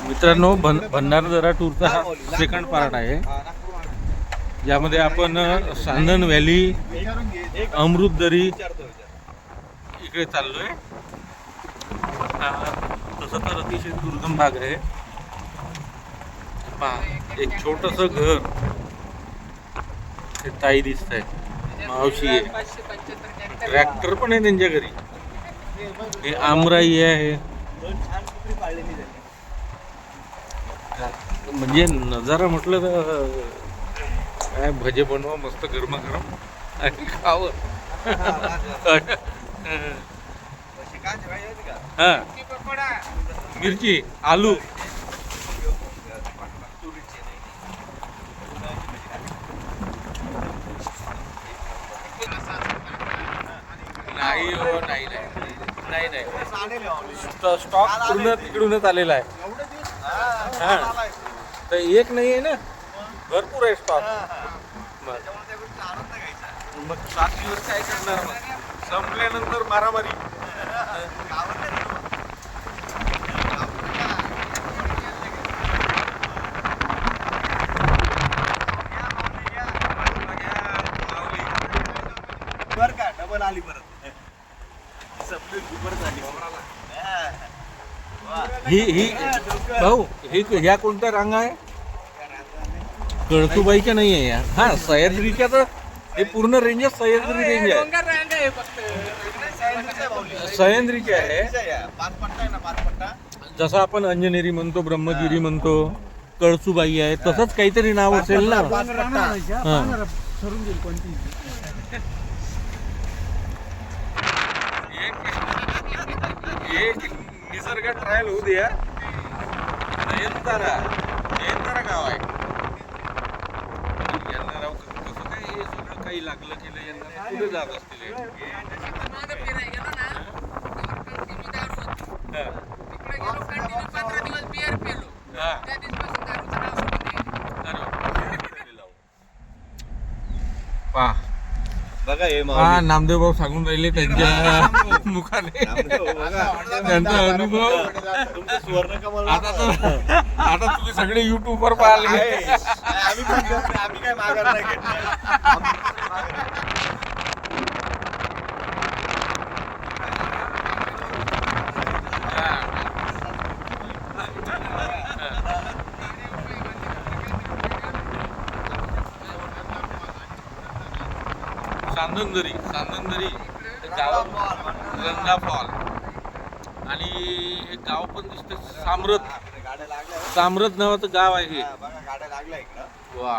मित्रांनो, भंडारदरा टूरचा हा second part आहे. यामध्ये आपण सांदन व्हॅली, अमृतदरी इकडे चाललोय. तसं तर अतिशय दुर्गम भाग आहे. पहा, एक छोटस घर, ते ताई दिसत आहे, मावशी आहे, ट्रॅक्टर पण आहे त्यांच्या घरी. हे आमराई आहे. म्हणजे नजारा म्हटलं तर काय, भजे बनवा मस्त गरमागरम आणि खावं. हा, मिरची, आलू, नाही हो, नाही नाही नाही, स्टॉक पूर्ण तिकडूनच आलेला आहे. हा, तर एक नाही आहे ना, भरपूर आहे स्टॉक. मग 7 दिवस काय करणार, मग संपल्यानंतर मारामारी. बर का, डबल आली परत. ही भाऊ, ही ह्या कोणत्या रांगा आहे? कळसुबाईच्या नाही आहे या. हा, सह्याद्रीच्या तर हे पूर्ण रेंजच सह्याद्री रेंज आहे. सह्याद्रीची आहे. जसं आपण अंजनेरी म्हणतो, ब्रह्मगिरी म्हणतो, कळसुबाई आहे, तसंच काहीतरी नाव असेल ना. एक निसर्ग ट्रायल होऊ द्या. नयनतारा गाव आहे. यांना राव कसं काय हे सगळं काही लागलं केलं, यांना पुढे जात असतील. पहा बघा हे हा, नामदेव भाऊ सांगून राहिले त्यांच्या मुखाने त्यांचा अनुभव. सुवर्णकमल आता तुम्ही सगळे युट्यूब वर पाहिले. आम्ही काय माघार नाही घेतली. सांदनदरी गाव, गंगा फॉल, आणि हे गाव पण दिसतं सामरत नावाचं गाव आहे हे. गाड्या लागल्या इकडं. वा,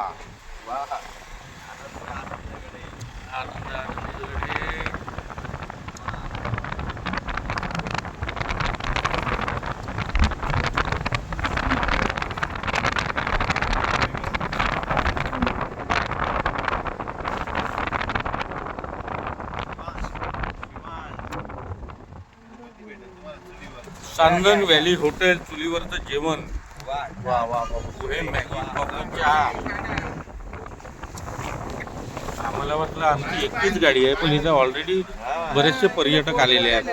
सांदन व्हॅली हॉटेल, चुलीवरचं जेवण. वा वा, पुढे मॅगी, कॉफी, चहा. आम्हाला वाटलं आमची एकटीच गाडी आहे, पण इथं ऑलरेडी बरेचसे पर्यटक आलेले आहेत.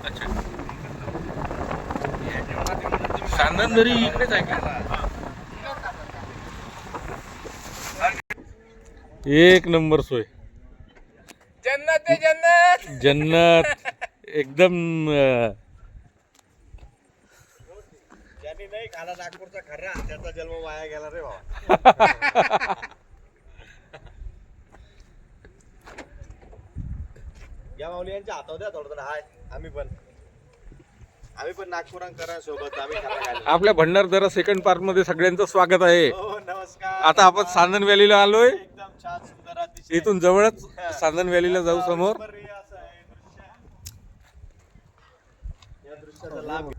अच्छा, सांदनदरी इकडेच आहे का? एक नंबर सोय, जन्नत आहे जन्नत. जन्नत एकदम. ज्यांनी नाही खाला नागपूरचा खर्रा, त्याचा जन्म वाया गेला रे बाबा. या माऊली यांच्या हातावर द्या थोडं. हाय, आम्ही पण नागपुरांकरां सोबत आम्ही खायला. आपल्या भंडारदरा सेकंड पार्ट मध्ये सगळ्यांचं स्वागत आहे. हो, नमस्कार. आता आपण सांदन व्हॅलीला आलोय. एकदम छान सुंदर अतिशय. इथून जवळच सांदन व्हॅलीला जाऊ समोर. असं आहे दृश्य. या दृश्याचा लाभ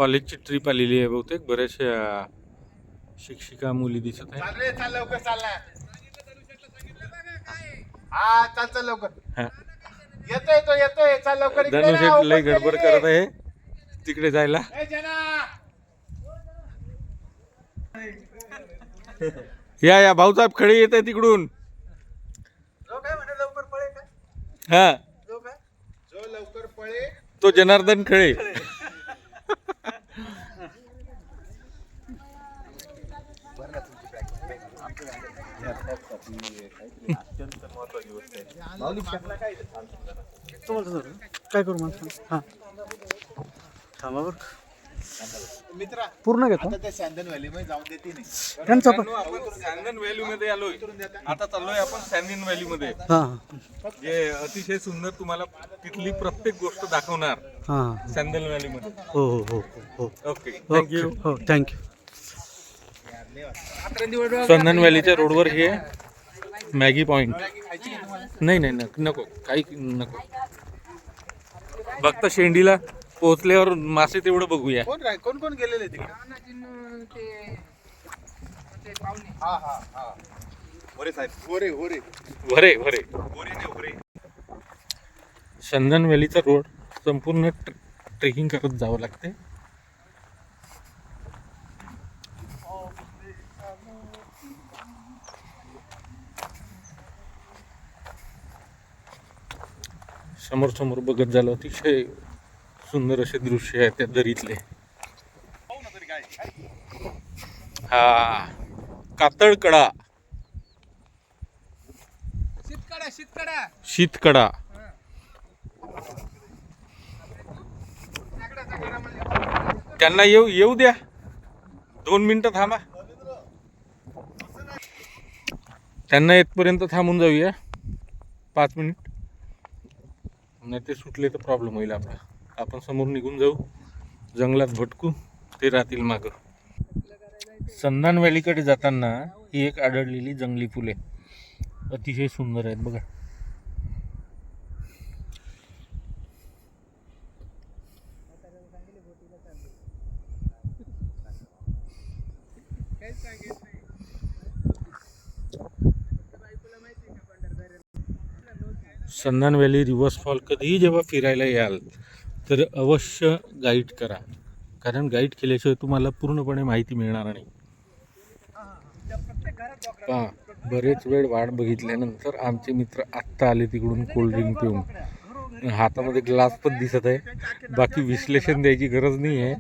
कॉलेजची ट्रिप आलेली आहे बहुतेक. बऱ्याचशा शिक्षिका मुली दिसत आहे. चाल रे, चाल लवकर, चाल ना. हा, चाल चाल लवकर. हा. येतोय चाल लवकर. इकडे धनु ना, शेठ लय open गडबड केलेली. करत आहे तिकडे जायला. ए, जना. या भाऊसाहेब खडे येत आहे तिकडून. जो काय म्हणे लवकर पळे काय? हा, जो काय? जो लवकर पळे. तो जनार्दन खळे. काय करू मला हां थांबा बरं मित्रा पूर्ण घेतो आता त्या सँडन व्हॅली मध्ये जाऊन देते नाही. त्यांचा पण आपण सॅन्डन व्हॅली मध्ये आलोय. आता चाललोय आपण सॅन्डन व्हॅली मध्ये, हां जे अतिशय सुंदर तुम्हाला तिथली प्रत्येक गोष्ट दाखवणार हां सॅन्डन व्हॅली मध्ये. हो हो हो हो ओके, हो थँक्यू. हो थँक्यू. चंदन व्हॅलीच्या रोडवर हे मॅगी पॉइंट. नाही नाही नको, काही नको. फक्त शेंडीला पोहोचल्यावर मासे तेवढं बघूया. कोण कोण गेलेले तिकडे? हा हा हा. होरे साहेब, होरे होरे भरे भरे. होरे ने होरे. चंदन व्हॅलीचा रोड संपूर्ण ट्रेकिंग करत जावं लागते. समोर समोर बघत झालं अतिशय सुंदर असे दृश्य आहे त्या दरीतले. हा, कातळकडा, शीतकडा. त्यांना येऊ द्या, 2 मिनिटं थांबा. त्यांना येतपर्यंत थांबून जाऊया 5 मिनिट. नाही ते सुटले तर प्रॉब्लेम होईल आपला. आपण समोर निघून जाऊ, जंगलात भटकू, ते राहतील मागं. चंदन व्हॅलीकडे जाताना ही एक आढळलेली जंगली फुले अतिशय सुंदर आहेत बघा. चंदन व्हॅली रिव्हर्स फॉल कधीही जेव्हा फिरायला याल तर अवश्य गाईड करा, कारण गाईड केल्याशिवाय तुम्हाला पूर्णपणे माहिती मिळणार नाही. पहा, बरेच वेळ वाट बघितल्यानंतर आमचे मित्र आत्ता आले तिकडून कोल्ड्रिंक पिऊन. हातामध्ये ग्लास पण दिसत आहे. बाकी विश्लेषण द्यायची गरज नाही आहे,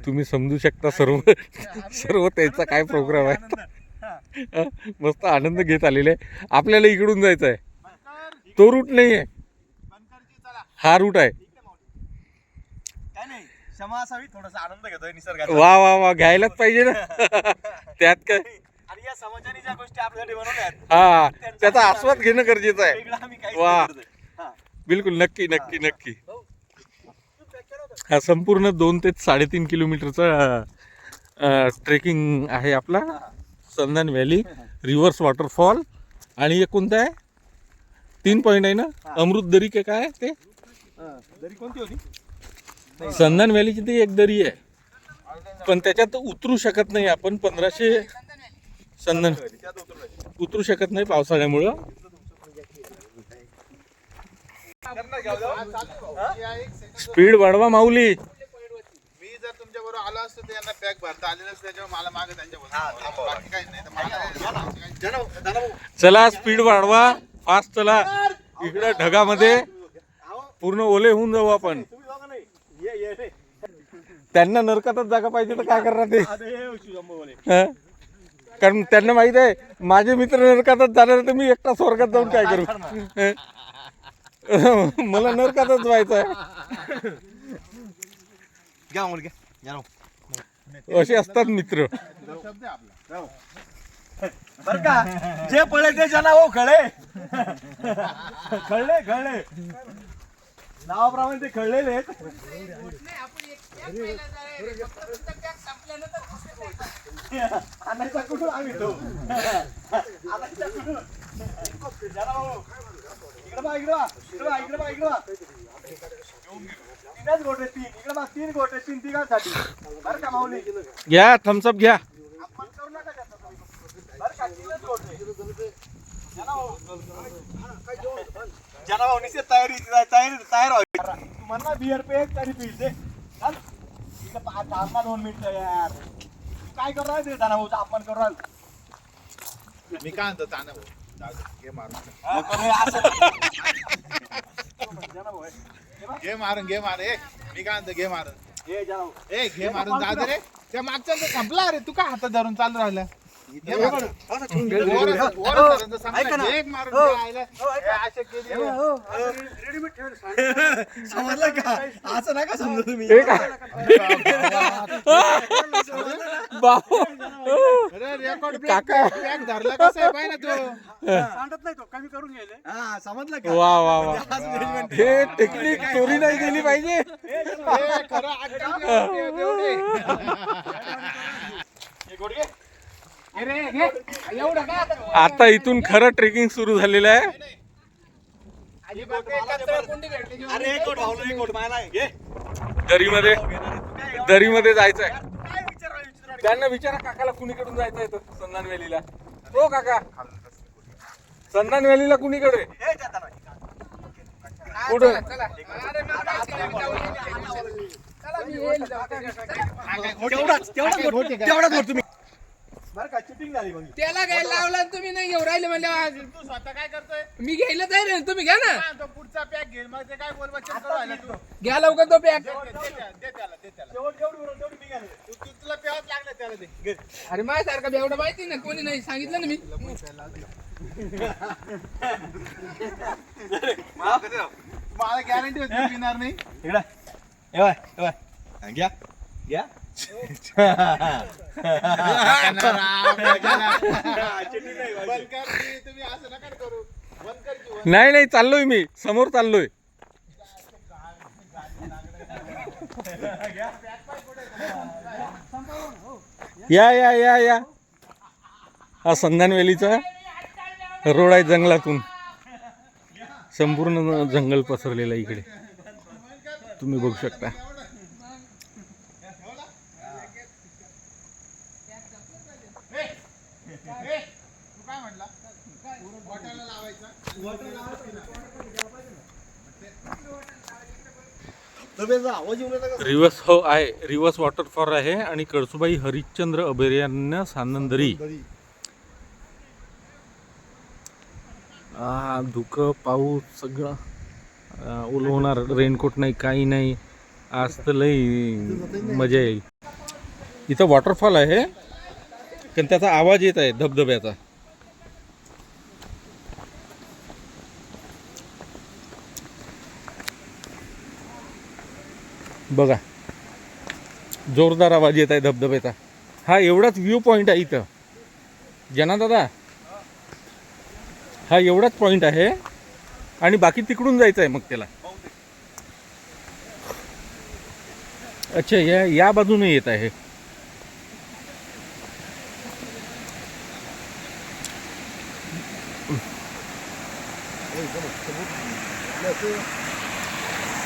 तुम्ही समजू शकता सर्व त्यांचा काय प्रोग्राम आहे. मस्त आनंद घेत आलेले आहे. आपल्याला इकडून जायचं आहे, तो रूट नाही आहे, हा रूट आहे. काय नाही, क्षमा असावी, थोडासा आनंद घेतोय निसर्गाचा. वा वा वा, घ्यायलाच पाहिजे ना. त्यात काय, आणि या समाजाने ज्या गोष्टी आपल्यासाठी बनवल्या आहेत, हा, त्याचा आस्वाद घेणं गरजेचं आहे. वेगळं आम्ही काही वा, करतोय. हा. बिलकुल, नक्की नक्की नक्की. हा संपूर्ण 2 ते 3.5 किलोमीटरचा ट्रेकिंग आहे आपला. चंदन व्हॅली, रिव्हर्स वॉटरफॉल, आणि एक कोणतं आहे, 3 पॉईंट आहे ना, अमृत दरी काय आहे ते. दरी कोणती होती? चंदन व्हॅलीची ती एक दरी आहे, पण त्याच्यात उतरू शकत नाही आपण. 1500 चंदन उतरू शकत नाही पावसाळ्यामुळं. स्पीड वाढवा माऊली. मी जर तुमच्या बरोबर आलो असतो तर यांना पॅक भरता आलेलं असतं, त्याच्यावर मला मागे त्यांच्या बरोबर बाकी काही नाही तर मला चला, स्पीड वाढवा, फास्ट चला. इकडं ढगामध्ये पूर्ण ओले होऊन जाऊ आपण. त्यांना नरकातच जागा पाहिजे तर काय करणार ते. हा? कारण त्यांना माहित आहे माझे मित्र नरकातच जाणार, तर मी एकटा स्वर्गात जाऊन काय करू. मला नरकातच व्हायचं आहे. घ्या मुलगा घ्या. असे असतात मित्र. बर का, जे पळे ते जना हो खळे. खळले खळले नावाप्रमाणे ते खळलेले आहेत. आणायचा कुठून आम्ही तो. आणायचा कुठून. जना भाऊ, इकडे बा, इकडे बा, इकडे बा, इकडे बा, इकडे बा. 3च गोटे, 3 इकडे बा, 3 तीन गोटे तीन तिघांसाठी बरं का माऊली घ्या थम्सअप घ्या. आपण करू नका त्याचा तुम्ही. बरं का तीनच गोटे जना भाऊ निश्चित तयार व्हावी. तू म्हणला बिअर पे तरी पील दे चल इथं थांब ना 2 मिनिटं यार. तू काय करू राहिला जना भाऊ आपण करू राहिलो. मी काय म्हणतो ताना भाऊ घे मारून घे मारून घे मार ए मी काय म्हणतो घे मारून ए जना भाऊ ए घे मारून जा दे रे त्या मागच्या संपला रे तू काय हातात धरून चालू राहिला समजलं का असं नका समजा तुम्ही. बाबू काका धरला कसा आहे पाहिजे ना तू सांगत नाही तो कमी करून घ्यायला. हा समजलं का वा वा वा हे टेक्निक चोरी नाही गेली पाहिजे. खरं आता इथून खरं ट्रेकिंग सुरू झालेलं आहे. अरे एक कोट भाऊला एक कोट मला घे. दरीमध्ये जायचंय. त्यांना विचारा काकाला कुणीकडून जायचं आहे संधान व्हॅलीला. हो काका संधान व्हॅलीला कुणीकडे कुठं तेवढाच होत तुम्ही बरं का चिटिंग झाली मग. त्याला घ्यायला लावला आणि तुम्ही नाही घेऊन राहिले म्हणजे तू स्वतः काय करतोय मी घ्यायला तयार आहे तुम्ही घ्या ना तो पुढचा पॅक घेईल मग ते काय बोल बच्चन करू राहिला तू. घ्या लवकर तो पॅक दे त्याला शेवट जेवढी उरल तेवढी मी घालेल. तू तुला प्यावच लागलं त्याला दे घे. अरे माझ्यासारखं एवढं माहिती ना कोणी नाही सांगितलं ना मी मला गॅरंटी होती पिणार नाही. इकडे ए बाय ए बाय घ्या घ्या तुम्ही असं नका करू बंद कर की. नाही नाही चाललोय मी समोर चाललोय. या या या या हा संधान व्हॅलीचा रोड आहे. जंगलातून संपूर्ण जंगल पसरलेलं आहे इकडे तुम्ही बघू शकता. तू काय म्हटला बॉटलला लावायचा आवाज येऊन येतो का? रिवर्स हो आहे रिवर्स वॉटरफॉल आहे आणि कळसुबाई हरिश्चंद्र अभयारण्य सानंदरी. धुकं पाऊस सगळं ओलं होणार. रेनकोट नाही काही नाही. आज तर लई मजा येईल. इथं वॉटरफॉल आहे पण त्याचा आवाज येत आहे धबधब्याचा. बघा जोरदार आवाज येत आहे धबधब्याचा. हा एवढाच व्ह्यू पॉइंट आहे इथं जना दादा. हा एवढाच पॉइंट आहे आणि बाकी तिकडून जायचं आहे मग त्याला. अच्छा या बाजूने येत आहे.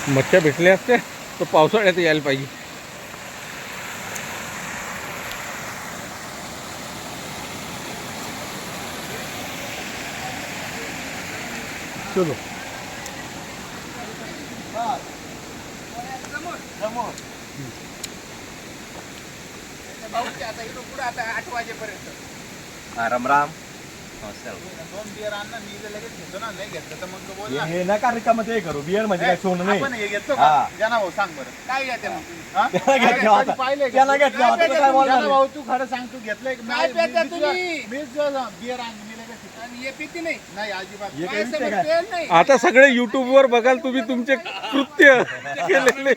मच्छ्या भेटल्या असत्या तर पावसाळ्यात यायला पाहिजे. चलो आता इकडून पुढे आता 8 वाजेपर्यंत राम राम. 2 बिअर आण ना मी इथे लगेच घेतो ना नाही घेतलं तर मग तो बोल ना हे नका रिकामं ते करू. बिअर म्हणजे काय सोनं नाही. आपण हे घेतो हा. का जना भाऊ सांग बरं काय घ्या मग हा? त्याला घेतलं आता. पाहिलंय का? त्याला घेतलं आता. तो काय बोलणार जना नाही. भाऊ तू खरं सांग तू घेतलंय का? काय प्यायचा तुम्ही मीच बिअर आण मी लगेच आणि हे पिती नाही अजिबात हे काय काय समज काय? पेल नाही आता सगळे YouTube वर बघाल तुम्ही तुमचे कृत्य केलेले.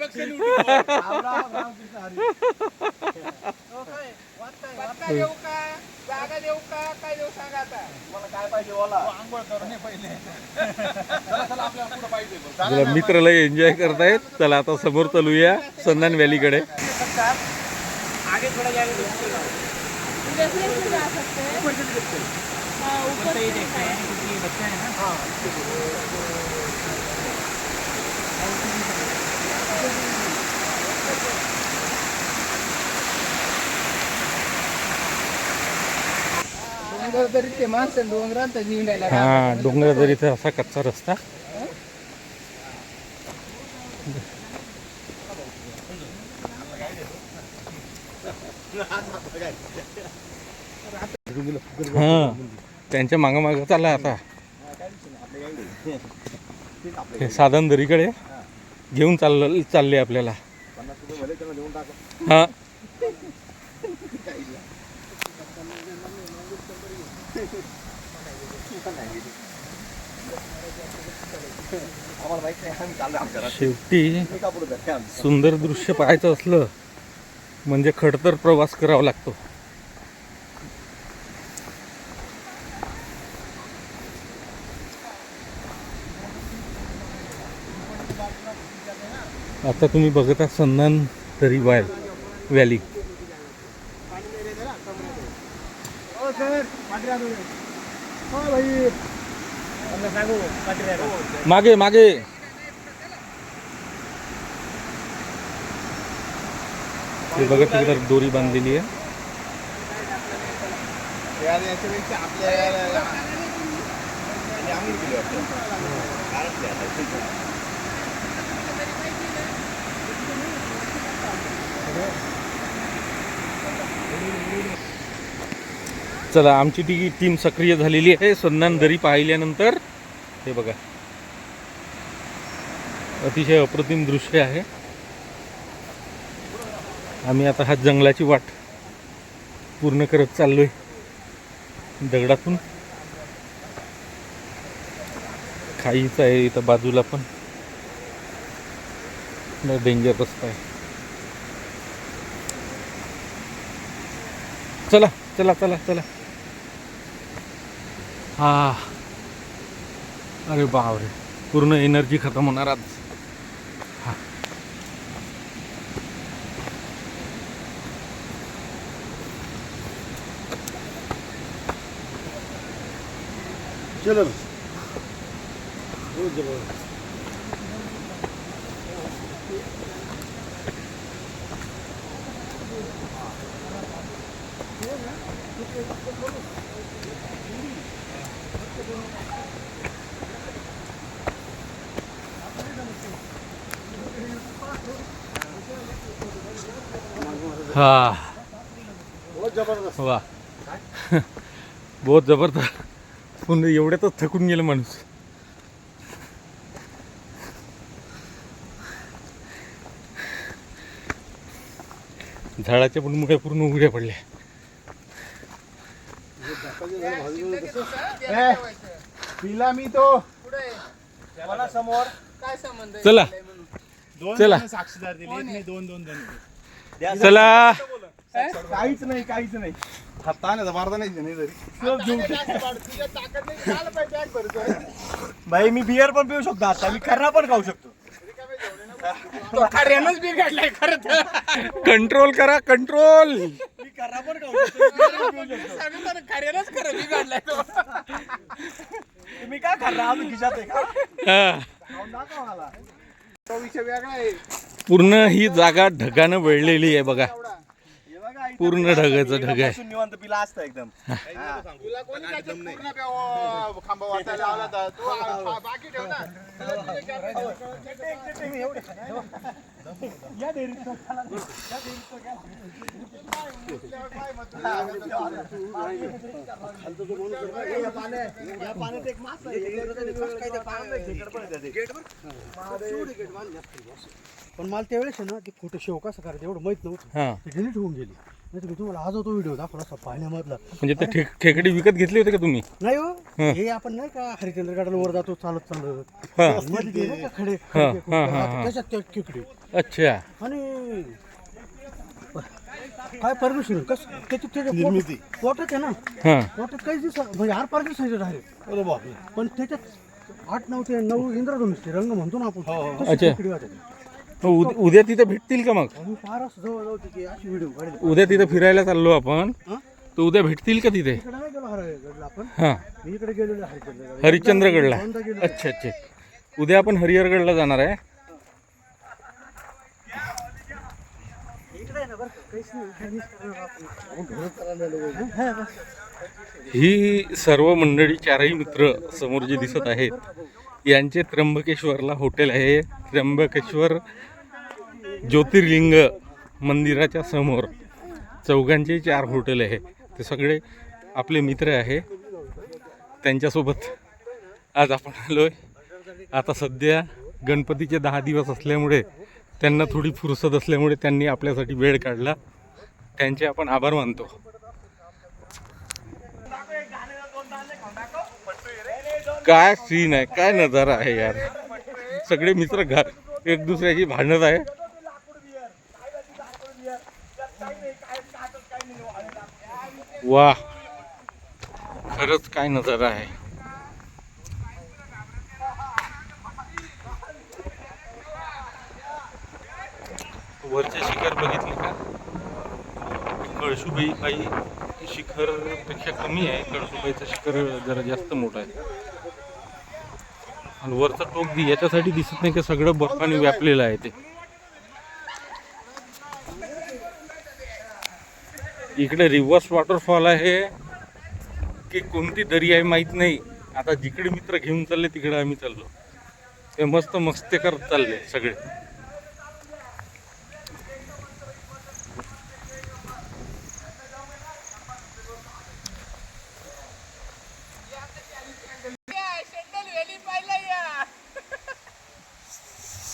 पत्ता देऊ का जागा देऊ का काय देऊ सांगा आता मला काय पाहिजे बोला. आंघोळ करून ये पहिले चला आपल्याला पुढे पाहिजे आपला मित्र लय एन्जॉय करतायत. चला आता समोर चालूया संधान व्हॅलीकडे. आगे थोड़ा जाएगा जैसे से जा सकते हैं ऊपर से ही देखते हैं क्योंकि बच्चा है ना डोंगर तरी ते माणसं डोंगरात निघायला हा डोंगरादरीचा असा कच्चा रस्ता. हा त्यांच्या मागं चालला आता हे साधन दरीकडे घेऊन चालले आपल्याला. हा शेवटी सुंदर दृश्य पाहायचं असलं म्हणजे खडतर प्रवास करावा लागतो. आता तुम्ही बघत आहात संधान दरी व्हॅली. मागे मागे हे बघत तिकडे दोरी बांधलेली आहे. याच्यापेक्षा आपल्या चला आमची टीम सक्रिय झालेली आहे संधान दरी पाहिल्यानंतर. हे बघा अतिशय अप्रतिम दृश्य आहे. आम्ही आता हा जंगलाची वाट पूर्ण करत चाललोय दगडातून. खाईच आहे इथं बाजूला पण डेंजर रस्ता आहे. चला चला चला चला. हा अरे बापरे पूर्ण एनर्जी खतम होणार आज. हा चलो हाँ बहुत जबरदस्त. वाह बहुत जबरदस्त. पुन्हा एवढ्यातच थकून गेलं माणूस. झाडाच्या पण मुख्या पूर्ण उघड्या पडल्या. पिला मी तो मला समोर काय संबंध आहे? चला दोन चला. जण साक्षीदार दिले एक नाही दोन दोन जण दिले. चला काहीच नाही काहीच नाही. हात आणायचा मारता नाही तरी भाई मी बियर पण पिऊ शकतो आता. मी खर्रा पण खाऊ शकतो. कार्यानंच बिघडलाय खरं तर. कंट्रोल करा कंट्रोल. मी खर्रा पण खाऊ शकतो. beer पण पिऊ शकतो. सांगितलं ना, कार्यानंच खरं बिघडलाय तो. तुम्ही काय खर्रा अजून खिशात आहे का? हा. खाऊन दाखवा मला. तो विषय वेगळा आहे. पूर्ण ही जागा ढगानं वेढलेली आहे बघा. हे बघा, इथं पूर्ण ढगाचं ढग आहे. बसून निवांत पिला असतं एकदम. तुला कोणी त्याच्यात पूर्ण खांबा वाटायला लावला तर तू बाकी ठेव ना. या डेअरीत पाण्यात एक मासा पण मला त्यावेळेस आहे ना ते फोटो शेव कसं करायचं एवढं माहित नव्हतं. हा ते डिलीट होऊन गेली. नाही तर तुम्हाला आज तो व्हिडिओ दाखवला असता पाण्यामधला. म्हणजे ते खेकडी विकत घेतली होती का तुम्ही? नाही हो हे आपण नाही का हरिचंद्र गार्डन वर जातो चालत चालत हा मध्ये ते नाही का खडे हा, खडके हा, कुठे हा, राहतात, हा. त्याच्यात त्या खेकडे अच्छा. आणि काय परमिशन कसं त्याच्या निर्मिती. पोटात आहे ना हा पोटात काही दिवस म्हणजे आर पार दिसायचं डायरेक्ट. अरे बापरे. पण त्याच्यात 8-9 ते 9 इंद्रधनुष्य रंग म्हणतो ना आपण तशी अच्छा. खेकडी होत्या. मग उद्या तिथे भेटतील का मग? आम्ही फार असं जवळ जाऊ की अशी व्हिडिओ काढले. उद्या तिथे फिरायला चाललो आपण हा? तर उद्या भेटतील का तिथे? इकडे नाही गेलो हरिहरगडला आपण. हा मी इकडे गेलेलो हरिचंद्रगड. हरिश्चंद्रगडला. दोनदा गेलो. अच्छा अच्छा. उद्या आपण हरिहरगडला जाणार आहे. इकडे आहे ना बरं का, काहीच नाही. काहीच करणार आपण. आपण घरात करायला आलो. हा, बस. ही सर्व मंडळी, चारही मित्र समोर जे दिसत आहेत, यांचे त्र्यंबकेश्वरला हॉटेल आहे. त्र्यंबकेश्वर ज्योतिर्लिंग मंदिराच्या समोर चौघांचे 4 हॉटेल आहे. ते सगळे आपले मित्र आहे. त्यांच्यासोबत आज आपण आलोय. आता सध्या गणपतीचे 10 दिवस असल्यामुळे त्यांना थोडी फुरसत असल्यामुळे त्यांनी आपल्यासाठी वेळ काढला. त्यांचे आपण आभार मानतो. काय सीन आहे, काय नजारा आहे यार. सगळे मित्र एक दुसऱ्याची भांडत आहे. वा, खरंच काय नजारा आहे. वरचे शिखर बघितले का? कळसुबाई शिखर पेक्षा कमी आहे. कळसुबाईचं शिखर जरा जास्त मोठं आहे. आणि वरचा टोक याच्यासाठी दिसत नाही की सगळं बर्फाने व्यापलेलं आहे. ते इकडे रिव्हर्स वॉटरफॉल आहे की कोणती दरी आहे माहीत नाही. आता जिकडे मित्र घेऊन चालले तिकडे आम्ही चाललो. ते मस्त मस्ते करत चालले सगळे.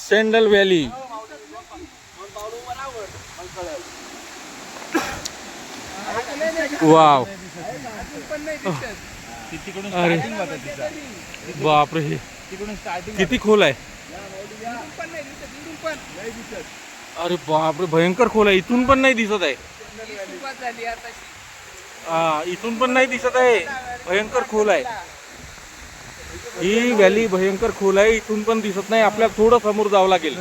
Sandal valley. वाव, अरे बापरे, हे किती खोल आहे. अरे बापरे, भयंकर खोल आहे. इथून पण नाही दिसत आहे. इथून पण नाही दिसत आहे. भयंकर खोल आहे ही व्हॅली. भयंकर खोल आहे. इथून पण दिसत नाही. आपल्याला थोडं समोर जावं लागेल.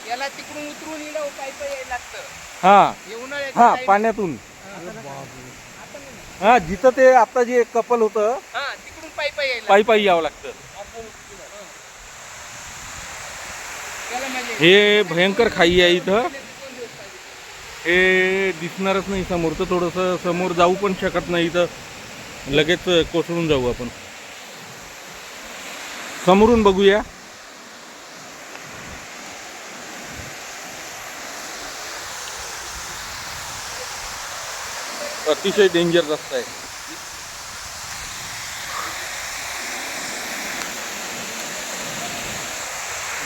याला तिकडून उतरून यायला लागतं. हा, पाण्यातून. हा, जिथं ते आता जे कपल होतं तिकडून पायी यावं लागतं. हे भयंकर खाई आहे इथं. हे दिसणारच नाही समोर. तर थोडंसं समोर जाऊ पण शकत नाही. इथं लगेच कोसळून जाऊ आपण. समोरून बघूया. अतिशय डेंजर रस्ता आहे.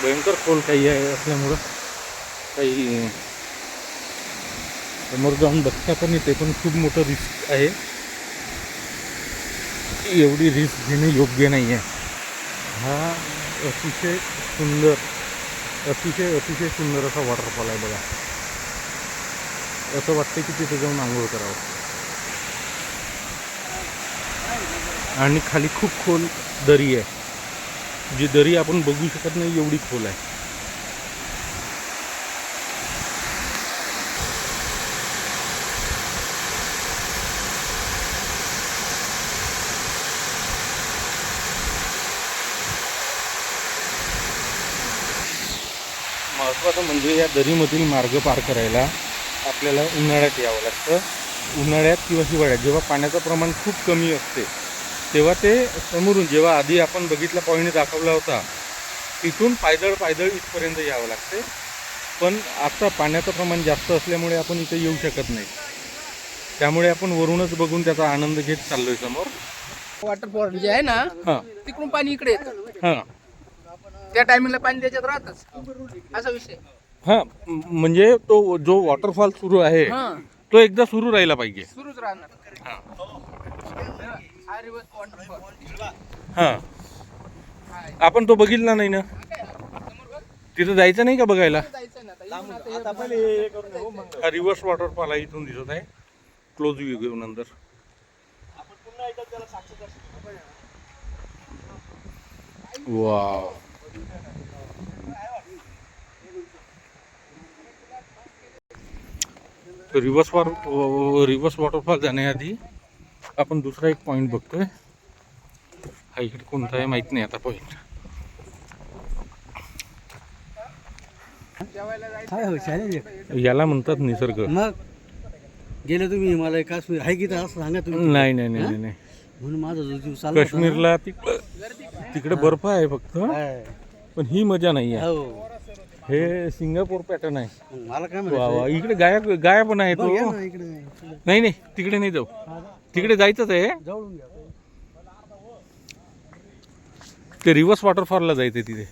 भयंकर खोल काही आहे असल्यामुळं काही समोर जाऊन बघता पण येते. पण खूप मोठं रिस्क आहे. एवढी रिस्क घेणे योग्य नाही आहे. हा अतिशय सुंदर असा वॉटरफॉल आहे बघा. असं वाटतं की तिथे जाऊन आंघोळ करावं. आणि खाली खूप खोल दरी आहे. जी दरी आपण बघू शकत नाही एवढी खोल आहे. महत्त्वाचं म्हणजे या दरीमधील मार्ग पार करायला आपल्याला उन्हाळ्यात यावं लागतं. उन्हाळ्यात किंवा हिवाळ्यात जेव्हा पाण्याचं प्रमाण खूप कमी असते तेव्हा ते समोरून, जेव्हा आधी आपण बघितला पॉईंट दाखवला होता तिथून पायदळ इथपर्यंत यावं लागते. पण आता पाण्याचं प्रमाण जास्त असल्यामुळे आपण इथे येऊ शकत नाही. त्यामुळे आपण वरूनच बघून त्याचा आनंद घेत चाललोय समोर. वॉटरफॉल जे आहे ना, तिकडून पाणी इकडे येतं. त्या टायमिंगला पाणी त्याच्यात राहतच, असा विषय. म्हणजे तो जो वॉटरफॉल सुरू आहे तो एकदा सुरू राहिला पाहिजे. सुरूच राहणार. आपण तो बघितला नाही ना. तिथं जायचं नाही का बघायला? हा रिव्हर्स वॉटरफॉल आहे. इथून दिसत आहे. क्लोज व्ह्यू घेऊ नंतर. वाव, रिव्हर्स वॉटरफॉल जाण्याआधी आपण दुसरा एक पॉइंट बघतोय. हा इकडे कोणता आहे माहित नाही आता पॉइंट. याला म्हणतात निसर्ग. मग गेले तुम्ही हिमालय काश्मीर आहे की तर असं सांगा तुम्ही. नाही नाही नाही नाही म्हणून माझा जो जीव चालला होता ना. काश्मीरला तिकडे बर्फ आहे फक्त, आहे. पण ही मजा नाही आहे. हो. हे सिंगापूर पॅटर्न आहे. मग मला काय वा म्हणायचं वा, इकडे गाया पण आहे तो. या ना इकडे नाही नाही तिकडे नाही जाऊ, तिकडे जायचंच आहे. जवळून घ्या. ते रिव्हर्स वॉटरफॉलला जायचं तिथे.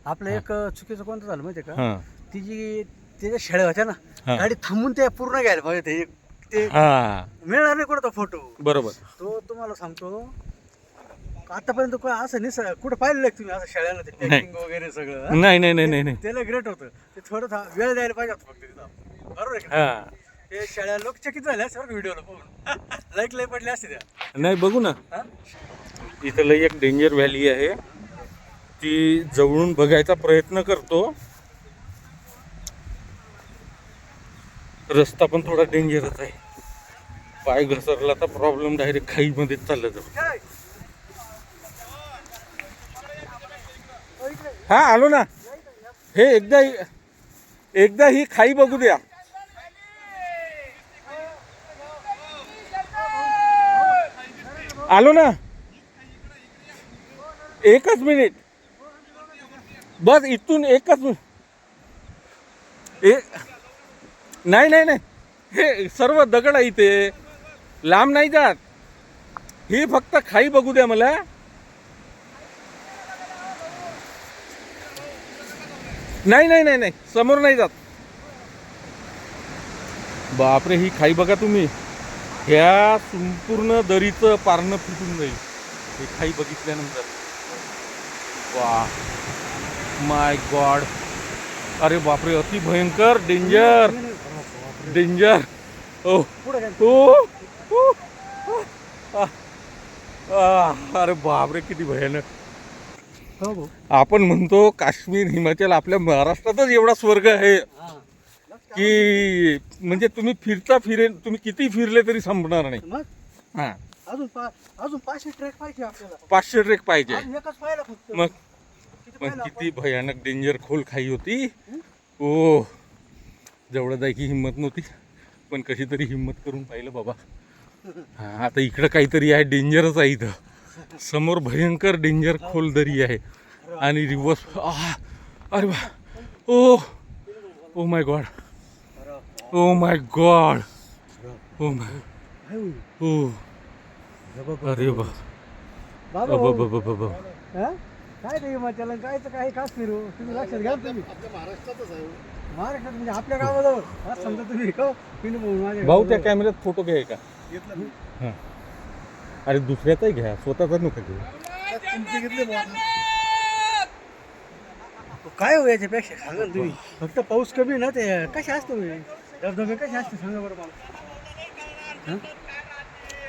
आपलं एक चुकीचं कोणतं झालं माहितीये का, हां ती जी त्याच्या शेळ्या होत्या ना, हा. गाडी थांबून ते पूर्ण घ्यायला पाहिजे. ते हां मिळणार नाही कुठं तो फोटो. बरोबर. तो तुम्हाला सांगतो आतापर्यंत असं नाही कुठं पाहिलेलं आहे तुम्ही असं शेळ्याला ते नाही. packing वगैरे सगळं. नाही नाही नाही नाही नाही. त्याला ग्रेट होतं ते थोडं वेळ द्यायला पाहिजे होतं फक्त तिथं. बरोबर आहे का? हां ते शेळ्या लोक चकित झाले सर व्हिडिओला बघून. लाईक लय पडले असते त्या. नाही बघू ना. हा? इथं लई एक डेंजर व्हॅली आहे, ती जवळून बघायचा प्रयत्न करतो. रस्ता पण थोडा डेंजरच आहे. पाय घसरला तर प्रॉब्लेम डायरेक्ट खाईमध्ये चाललं जाऊ. हा आलो ना. हे एकदा ही खाई बघू द्या. आलो ना. एकच मिनिट बस, इथून एकच नाही नाही नाही, हे सर्व दगड आहे इथे, लांब नाही जात. ही फक्त खाई बघू द्या मला. नाही नाही नाही नाही, समोर नाही जात. बापरे, ही खाई बघा तुम्ही. ह्या संपूर्ण दरीचं पारणं फुटून जाईल ही खाई बघितल्यानंतर. वा माय गॉड. अरे बापरे, अति भयंकर, डेंजर डेंजर. ओ ओ अरे बापरे, किती भयानक. हो. आपण म्हणतो काश्मीर हिमाचल आपल्या महाराष्ट्रातच एवढा स्वर्ग आहे की म्हणजे तुम्ही किती फिरले तरी संपणार नाही. मग हा, अजून 500 ट्रॅक पाहिजे आपल्याला. 500 ट्रेक पाहिजे. अजून एकच पाहिला फक्त. मग किती पण पाहिलं किती भयानक डेंजर खोल खाई होती. ओ जवळ जायची हिंमत नव्हती, पण कशी तरी हिंमत करून पाहिलं बाबा. हा, आता इकडं काहीतरी आहे, डेंजरच आहे. इथं समोर भयंकर डेंजर खोल दरी आहे आणि रिवर्स. अरे बा, oh my God, oh my God, oh my, ओ अरे बा बाबा बाबा. हा? काय ते हिमाचल काय तर काही काश्मीर हो. तुम्ही लक्षात घ्या ना तुम्ही. आपल्या महाराष्ट्रातच आहे. महाराष्ट्रात म्हणजे आपल्या गावाजवळ आज समजा तुम्ही का माझ्या भाऊ, त्या गावाजवळ. कॅमेऱ्यात फोटो घ्याय का? हां, अरे दुसऱ्याचाही घ्या, स्वतःचा नका घेऊ. तुमचे घेतले बुवा. काय हो याच्यापेक्षा सांगा ना तुम्ही. फक्त पाऊस कमी ना ते कसे असतो धबधबे कसे असते सांगा बरं मला.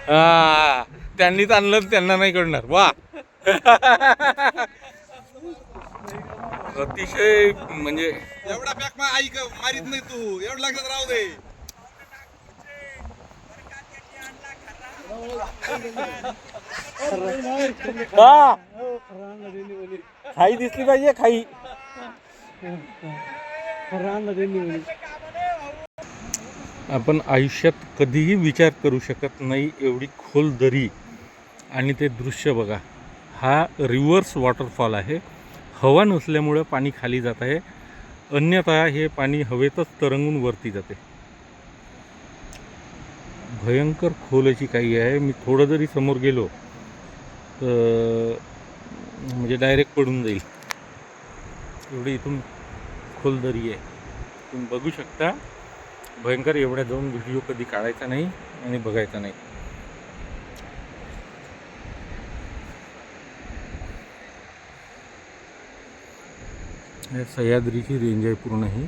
हा, त्यांनीच आणलं, त्यांना नाही कळणार. वा अतिशय म्हणजे एवढा पॅक ऐक मारित नाही तू, एवढं लक्षात राहू दे. हा, खाई दिसली पाहिजे, खाई. आपण आयुष्यात कधीही विचार करू शकत नाही एवढी खोल दरी आणि ते दृश्य बघा. हा रिव्हर्स वॉटरफॉल आहे. हवा नसल्यामुळं पाणी खाली जात आहे, अन्यथा हे पाणी हवेतच तरंगून वरती जाते. भयंकर खोल अशी काही आहे. मी थोडं जरी समोर गेलो तर म्हणजे डायरेक्ट पडून जाईल एवढी इथून खोल दरी आहे. तुम्ही बघू शकता. भयंकर. एवढ्या जाऊन व्हिडिओ कधी काढायचा नाही आणि बघायचा नाही. सह्याद्रीची रेंज आहे पूर्ण ही.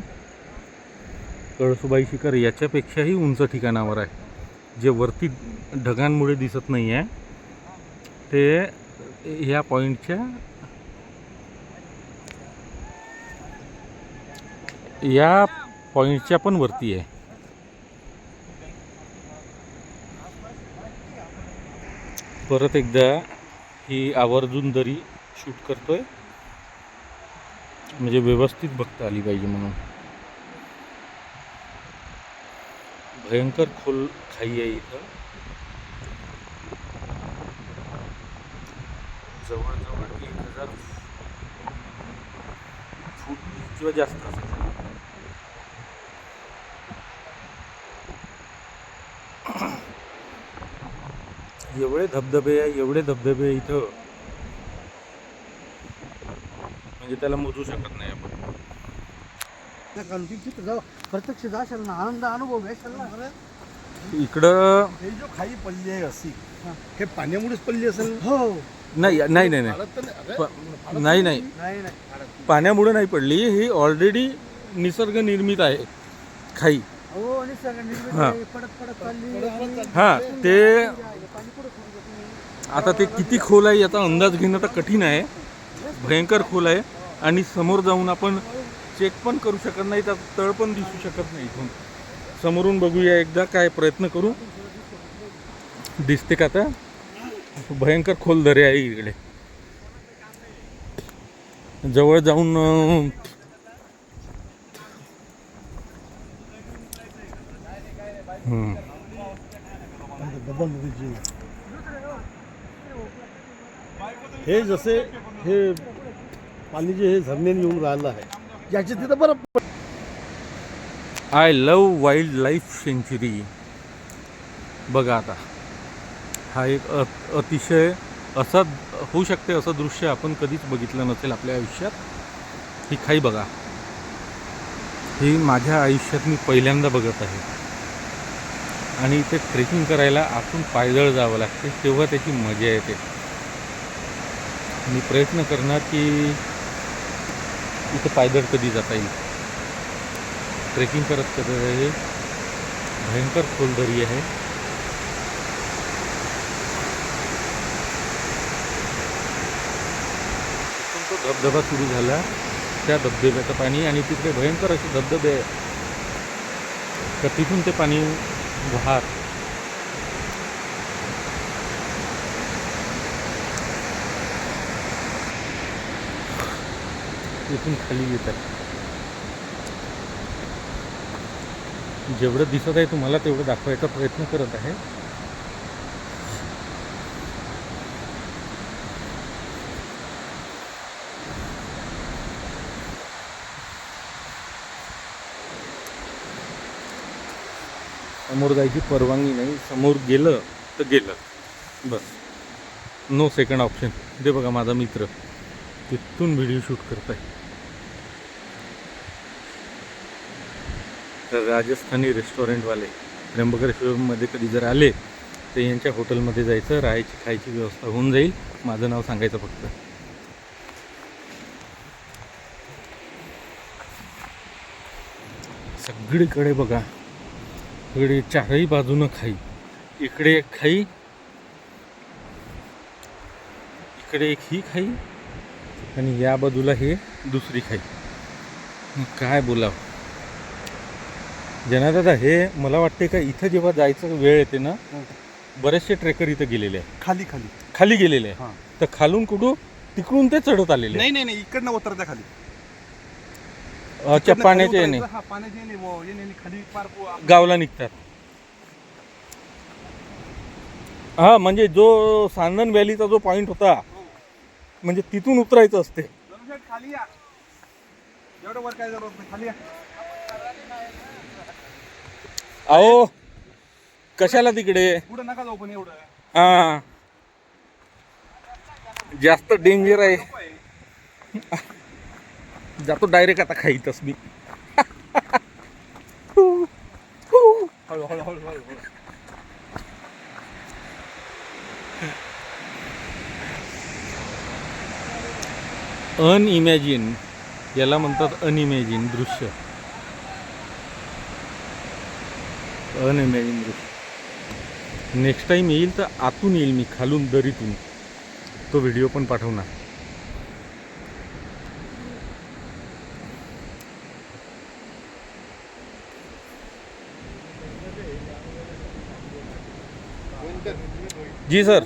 कळसुबाई शिखर याच्यापेक्षाही उंच ठिकाणावर आहे. जे वरती ढगांमुळे दिसत नाही आहे ते ह्या पॉईंटच्या या पॉईंटच्या पण वरती आहे. परत एकदा ही आवर्जून दरी शूट करतोय म्हणजे व्यवस्थित बघता आली पाहिजे म्हणून. भयंकर खोल खाई आहे इथं. जवळजवळ 1000 फूट किंवा जास्त असेल. एवढे धबधबे आहे, एवढे धबधबे आहे इथं, म्हणजे त्याला मोजू शकत नाही आपण. कारण तिथं जाऊ प्रत्यक्ष जाशाल ना, आनंद अनुभव घ्याल ना. इकडं हे जो खाई पडली आहे अशी, हे पाण्यामुळेच पडली असेल. हो नाही नाही नाही नाही नाही नाही नाही नाही पाण्यामुळे नाही पडली, ही ऑलरेडी निसर्ग निर्मित आहे खाई. हो निसर्ग निर्मित हा. आहे, पडत पडत चालली आणि हां ते पाणी कुठं सोडलं तुम्ही? आता ते किती खोल आहे याचा अंदाज घेणं तर कठीण आहे. भयंकर खोल आहे आणि समोर जाऊन आपण चेक पण करू शकत नाही, त्यात तळ पण दिसू शकत नाही. इथून समोरून बघूया एकदा, काय प्रयत्न करू. दिसते का आता? भयंकर खोल दरे आहे इकडे. जवळ जाऊन हे जसे हे पाणी जे हे झरण्याने येऊन राहिलं आहे, याचे तिथं बरं I love wildlife sanctuary. बघा आता हा एक अतिशय असा होऊ शकते असं दृश्य आपण कधीच बघितलं नसेल आपल्या आयुष्यात. ही खाई बघा, ही माझ्या आयुष्यात मी पहिल्यांदा बघत आहे. आणि इथे ट्रेकिंग करायला आतून पायदळ जावं लागते, तेव्हा त्याची मजा येते. मी प्रयत्न करणार की इथं पायदळ कधी जाता येईल. ट्रेकिंग करत आहे, भयंकर खोल दरी आहे. तिथून तो धबधबा सुरू झाला, त्या धबधब्याचं पाणी, आणि तिकडे भयंकर असे धबधबे आहे, तर तिथून ते पाणी वाहत तिथून खाली येतात. जेवढं दिसत आहे तुम्हाला तेवढं दाखवायचा प्रयत्न करत आहे. समोर जायची परवानगी नाही, समोर गेलं तर गेलं बस, नो सेकंड ऑप्शन. ते बघा माझा मित्र तिथून व्हिडिओ शूट करत आहे. तर राजस्थानी रेस्टॉरंटवाले त्र्यंबकेश्वरमध्ये कधी जर आले तर यांच्या हॉटेलमध्ये जायचं, राहायची खायची व्यवस्था होऊन जाईल. माझं नाव सांगायचं फक्त. सगळीकडे बघा, इकडे चारही बाजूनं खाई, इकडे एक खाई, इकडे एक ही खाई, आणि या बाजूला हे दुसरी खाई. मग काय बोलावं जनादादा. हे मला वाटते का इथं जेव्हा जायचं वेळ येते ना, बरेचसे ट्रेकर इथं गेलेले आहे, खाली खाली खाली गेलेले हां. आहे. तर खालून कुठून तिकडून ते चढत आलेले आहे. नाही इकडनं उतरत्या खाली. अच्छा, पाण्याच्या येणे हा पाण्याच्या येणे खाली पार गावला निघतात. हा, म्हणजे जो सांदन व्हॅलीचा जो पॉइंट होता, म्हणजे तिथून उतरायचं असते. खाली या, एवढं वर काय जरूरत नाही, खाली या. अहो कशाला तिकडे, पुढे नका जाऊ पण एवढं. हा जास्त डेंजर आहे. जातो डायरेक्ट आता खाईतच मी. हळू हळू हळू हळू. अनइमॅजिन, याला म्हणतात अनइमॅजिन दृश्य. अनइमॅजिन दृश्य. नेक्स्ट टाइम येईल तर आतून येईल मी, खालून दरीतून. तो व्हिडिओ पण पाठवणार. जी सर,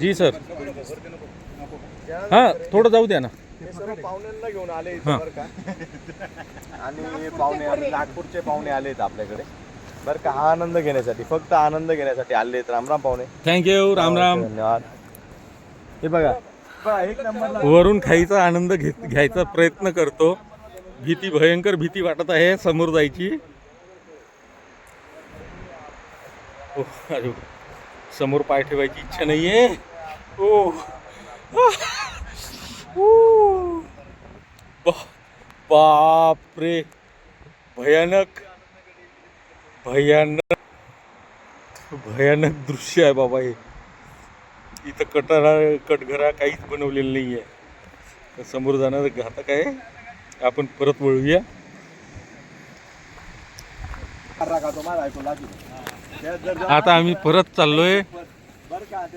जी सर. हां, थोडं जाऊ द्या ना. हे सर्व पाहुण्यांना घेऊन आले हां. इथं बरं का. आणि पाहुणे नागपूरचे पाहुणे आलेत आपल्याकडे. बरं का, हा आनंद घेण्यासाठी, फक्त आनंद घेण्यासाठी आले. रामराम पाहुणे, थँक्यू राम राम. धन्यवाद. हे बघा एक नंबरला वरून खाईचा आनंद घ्यायचा प्रयत्न करतो. भयंकर भीती वाटत आहे समोर जायची. अरे समोर पाय ठेवायची इच्छा नाहीये. बापरे, भयानक भयानक भयानक दृश्य आहे बाबा हे. इथं कटघरा काहीच बनवलेलं नाही आहे. तर समोर जाणार घातक आहे. आपण परत वळूया. आता आम्ही परत चाललोय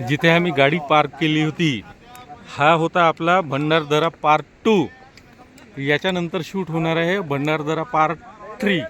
जिथे आम्ही गाडी पार्क केली होती. हा होता आपला भंडारदरा पार्ट 2. याच्यानंतर शूट होणार आहे भंडारदरा पार्ट 3.